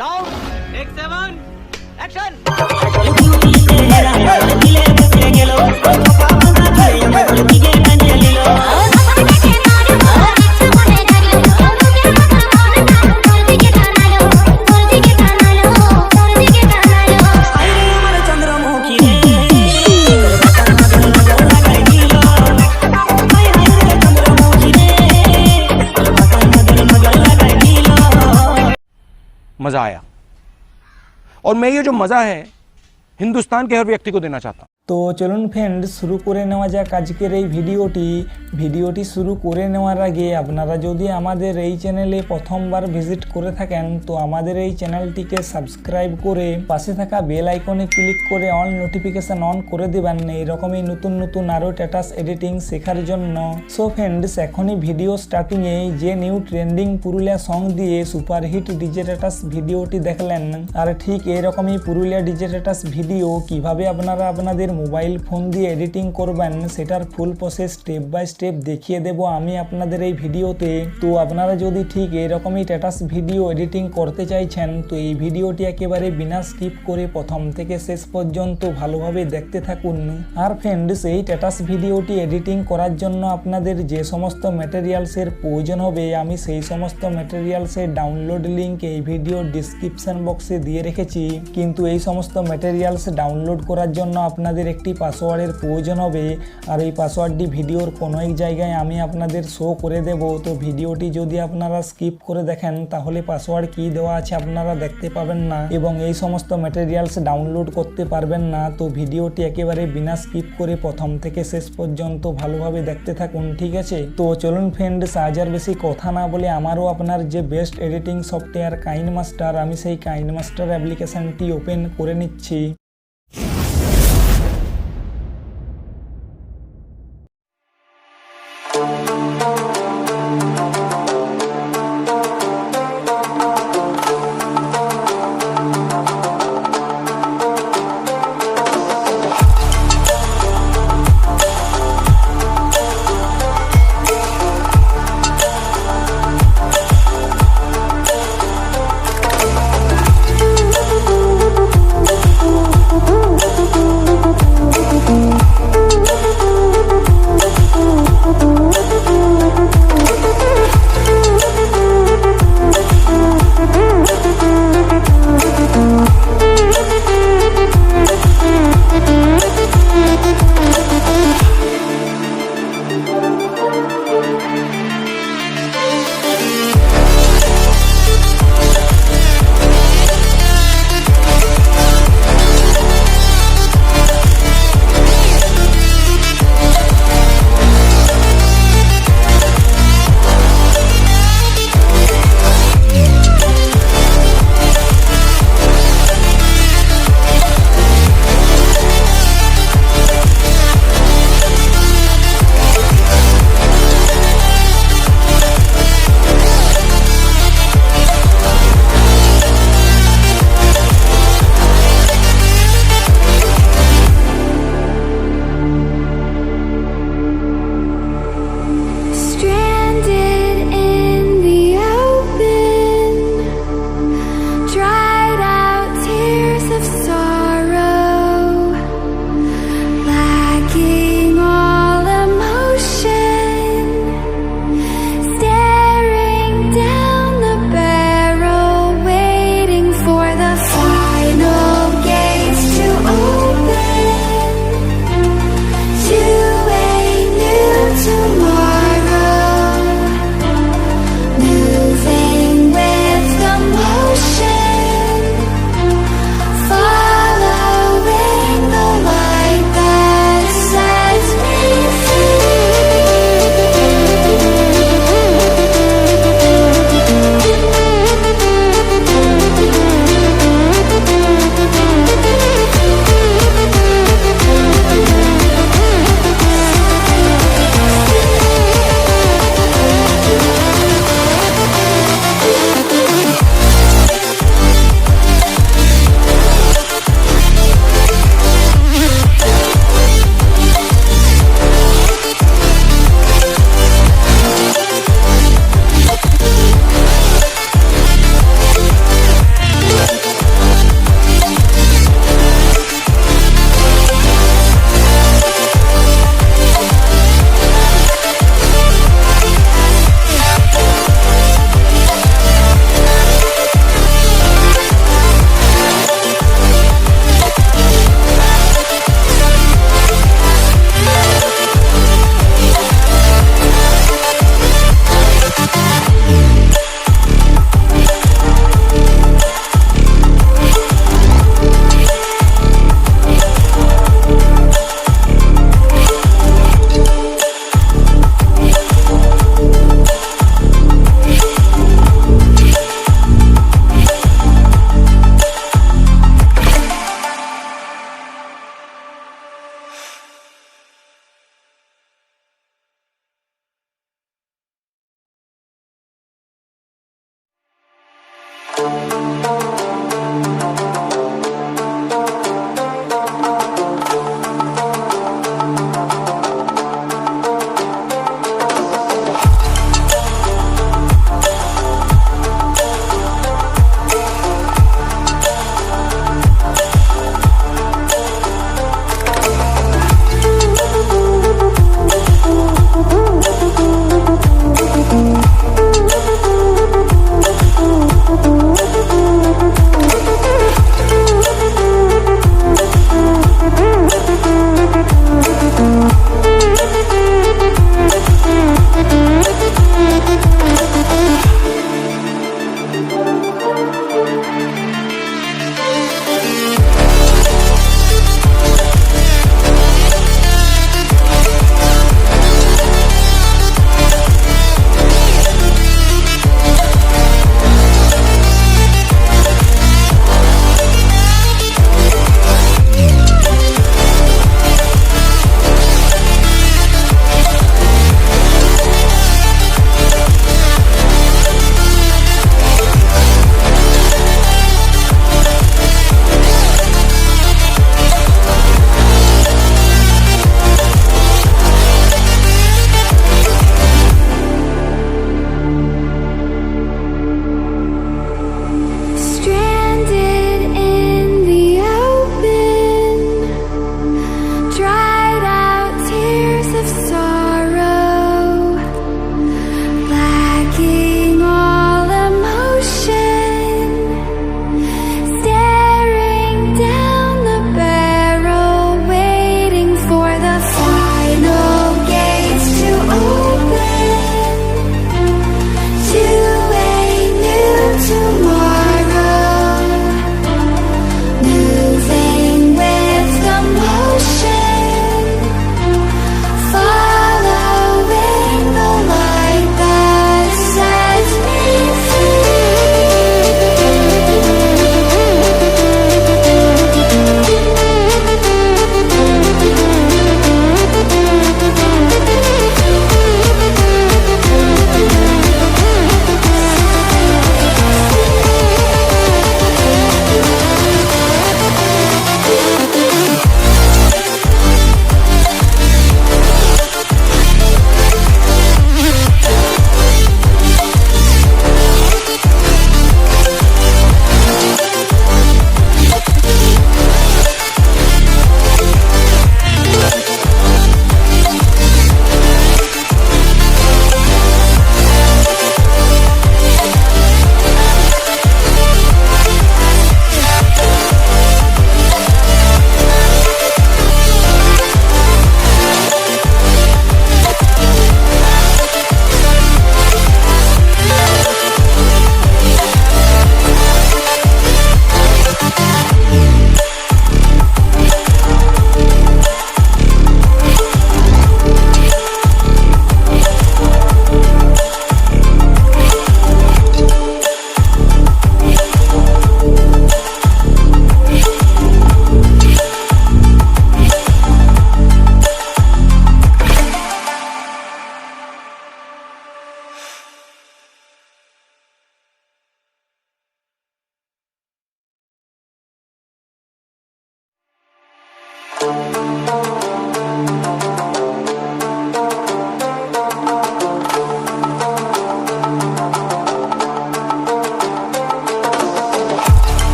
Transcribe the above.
Sound take 7 action. मज़ा आया और मैं ये जो मज़ा है हिंदुस्तान के हर व्यक्ति को देना चाहता हूँ। তো চলুন ফ্রেন্ড শুরু করে নেওয়া যাক আজকের এই ভিডিওটি শুরু করে নেওয়ার আগে আপনারা যদি আমাদের এই চ্যানেলে প্রথমবার ভিজিট করে থাকেন তো আমাদের এই চ্যানেলটিকে সাবস্ক্রাইব করে পাশে থাকা বেল আইকনে ক্লিক করে অল নোটিফিকেশন অন করে দেবেন এইরকমই নতুন নতুন আরও স্ট্যাটাস এডিটিং শেখার জন্য। সো ফ্রেন্ডস এখনই ভিডিও স্টার্টিংয়ে যে নিউ ট্রেন্ডিং পুরুলিয়া সং দিয়ে সুপারহিট ডিজে স্ট্যাটাস ভিডিওটি দেখলেন আর ঠিক এইরকমই পুরুলিয়া ডিজে স্ট্যাটাস ভিডিও কিভাবে আপনারা আপনাদের মোবাইল ফোন দিয়ে এডিটিং করবেন সেটার full process step by step দেখিয়ে দেব আমি আপনাদের এই ভিডিওতে। তো আপনারা যদি ঠিক এরকমই স্ট্যাটাস ভিডিও এডিটিং করতে চাইছেন তো এই ভিডিওটি একেবারে বিনা স্কিপ করে প্রথম থেকে শেষ পর্যন্ত ভালোভাবে দেখতে থাকুন। আর ফ্রেন্ডস এই স্ট্যাটাস ভিডিওটি এডিটিং করার জন্য আপনাদের যে সমস্ত ম্যাটেরিয়ালসের প্রয়োজন হবে আমি সেই সমস্ত ম্যাটেরিয়ালসের ডাউনলোড লিঙ্ক এই ভিডিওর ডিসক্রিপশন বক্সে দিয়ে রেখেছি। কিন্তু এই সমস্ত ম্যাটেরিয়ালস ডাউনলোড করার জন্য আপনাদের একটি পাসওয়ার্ডের প্রয়োজন হবে আর এই পাসওয়ার্ডটি ভিডিওর কোনো এক জায়গায় আমি আপনাদের শো করে দেব। তো ভিডিওটি যদি আপনারা স্কিপ করে দেখেন তাহলে পাসওয়ার্ড কি দেওয়া আছে আপনারা দেখতে পাবেন না এবং এই সমস্ত ম্যাটেরিয়ালস ডাউনলোড করতে পারবেন না। তো ভিডিওটি একেবারে বিনা স্কিপ করে প্রথম থেকে শেষ পর্যন্ত ভালোভাবে দেখতে থাকুন, ঠিক আছে? তো চলুন ফ্রেন্ডস আজ আর বেশি কথা না বলে আমারও আপনার যে বেস্ট এডিটিং সফটওয়্যার কাইনমাস্টার আমি সেই কাইনমাস্টার অ্যাপ্লিকেশনটি ওপেন করে নিচ্ছি।